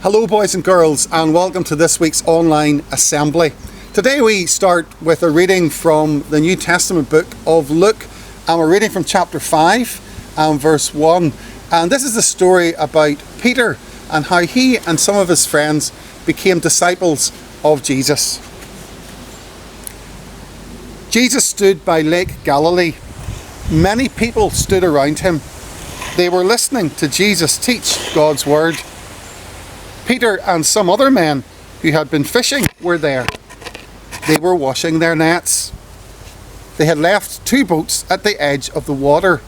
Hello boys and girls, and welcome to this week's online assembly. Today we start with a reading from the New Testament book of Luke, and we're reading from chapter 5 and verse 1. And this is the story about Peter and how he and some of his friends became disciples of Jesus. Jesus stood by Lake Galilee. Many people stood around him. They were listening to Jesus teach God's word. Peter and some other men who had been fishing were there. They were washing their nets. They had left 2 boats at the edge of the water.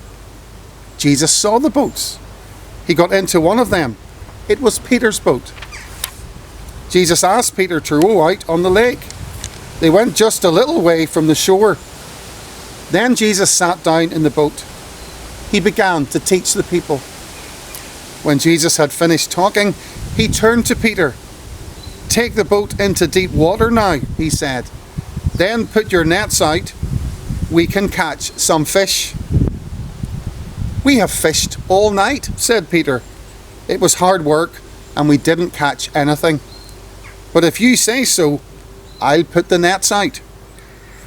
Jesus saw the boats. He got into one of them. It was Peter's boat. Jesus asked Peter to row out on the lake. They went just a little way from the shore. Then Jesus sat down in the boat. He began to teach the people. When Jesus had finished talking, he turned to Peter. "Take the boat into deep water now," he said. "Then put your nets out. We can catch some fish." "We have fished all night," said Peter. "It was hard work and we didn't catch anything. But if you say so, I'll put the nets out."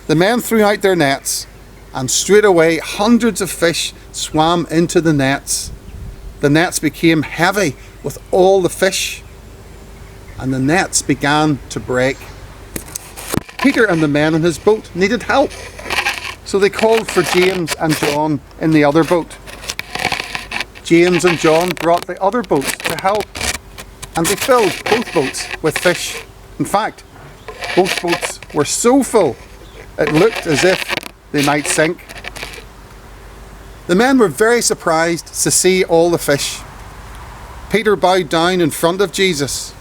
The men threw out their nets, and straight away hundreds of fish swam into the nets. The nets became heavy with all the fish, and the nets began to break. Peter and the men in his boat needed help, so they called for James and John in the other boat. James and John brought the other boat to help, and they filled both boats with fish. In fact, both boats were so full it looked as if they might sink. The men were very surprised to see all the fish. Peter bowed down in front of Jesus.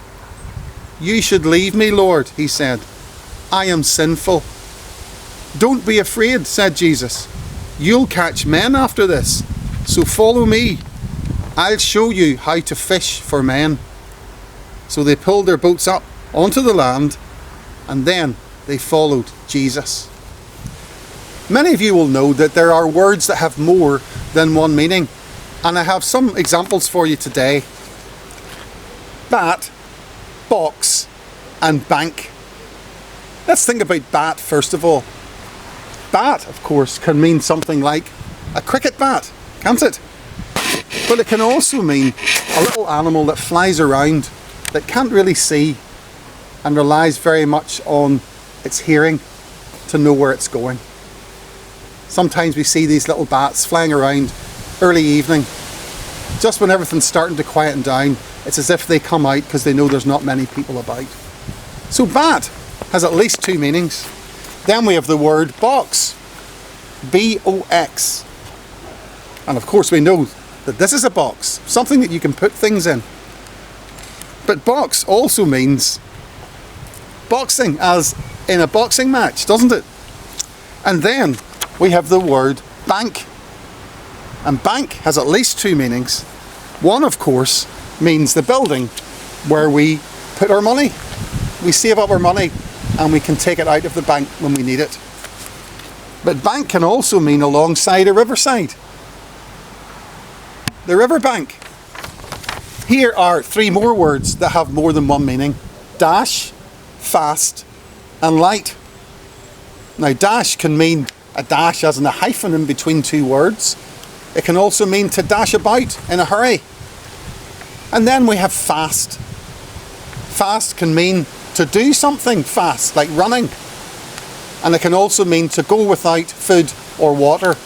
"You should leave me, Lord," he said. "I am sinful." "Don't be afraid," said Jesus. "You'll catch men after this, so follow me. I'll show you how to fish for men." So they pulled their boats up onto the land, and then they followed Jesus. Many of you will know that there are words that have more than one meaning, and I have some examples for you today. Bat, box, and bank. Let's think about bat first of all. Bat, of course, can mean something like a cricket bat, can't it? But it can also mean a little animal that flies around, that can't really see, and relies very much on its hearing to know where it's going. Sometimes we see these little bats flying around early evening. Just when everything's starting to quieten down, it's as if they come out because they know there's not many people about. So bat has at least 2 meanings. Then we have the word box. B-O-X. And of course we know that this is a box, something that you can put things in. But box also means boxing, as in a boxing match, doesn't it? And then we have the word bank. And bank has at least 2 meanings. One, of course, means the building where we put our money. We save up our money and we can take it out of the bank when we need it. But bank can also mean alongside a riverside. The riverbank. Here are 3 more words that have more than one meaning. Dash, fast, and light. Now dash can mean a dash as in a hyphen in between 2 words. It can also mean to dash about in a hurry. And then we have fast. Fast can mean to do something fast, like running. And it can also mean to go without food or water.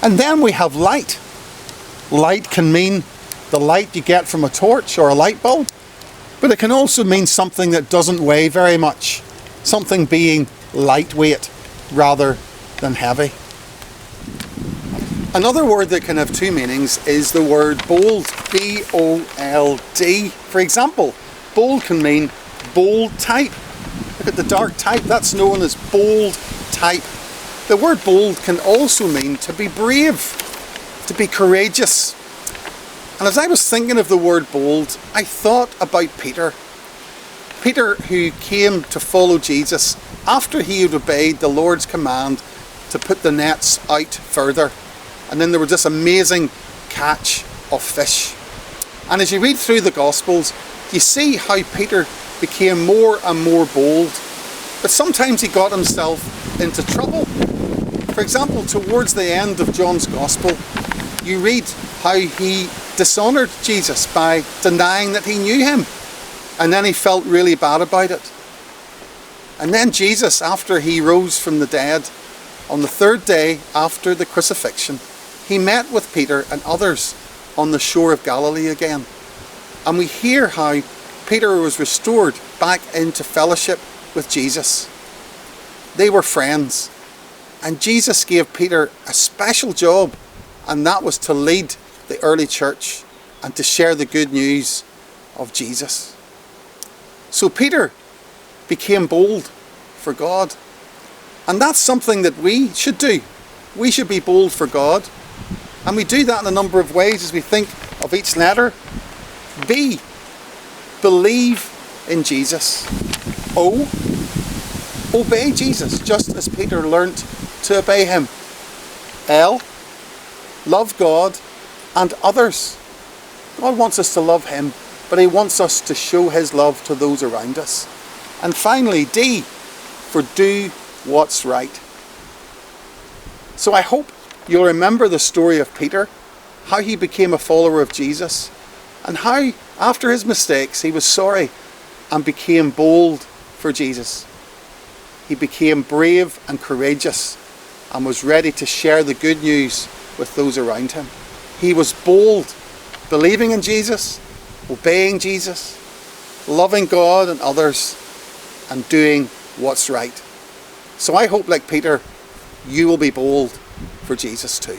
And then we have light. Light can mean the light you get from a torch or a light bulb. But it can also mean something that doesn't weigh very much. Something being lightweight rather than heavy. Another word that can have 2 meanings is the word bold. B-O-L-D. For example, bold can mean bold type. Look at the dark type, that's known as bold type. The word bold can also mean to be brave, to be courageous. And as I was thinking of the word bold, I thought about Peter. Peter, who came to follow Jesus after he had obeyed the Lord's command to put the nets out further. And then there was this amazing catch of fish. And as you read through the Gospels, you see how Peter became more and more bold. But sometimes he got himself into trouble. For example, towards the end of John's Gospel, you read how he dishonoured Jesus by denying that he knew him. And then he felt really bad about it. And then Jesus, after he rose from the dead, on the third day after the crucifixion, he met with Peter and others on the shore of Galilee again. And we hear how Peter was restored back into fellowship with Jesus. They were friends. And Jesus gave Peter a special job, and that was to lead the early church and to share the good news of Jesus. So Peter became bold for God. And that's something that we should do. We should be bold for God. And we do that in a number of ways as we think of each letter. B, believe in Jesus. O, obey Jesus, just as Peter learnt to obey him. L, love God and others. God wants us to love him, but he wants us to show his love to those around us. And finally, D, for do what's right. So I hope you'll remember the story of Peter, how he became a follower of Jesus, and how after his mistakes he was sorry and became bold for Jesus. He became brave and courageous and was ready to share the good news with those around him. He was bold, believing in Jesus, obeying Jesus, loving God and others, and doing what's right. So I hope, like Peter, you will be bold for Jesus too.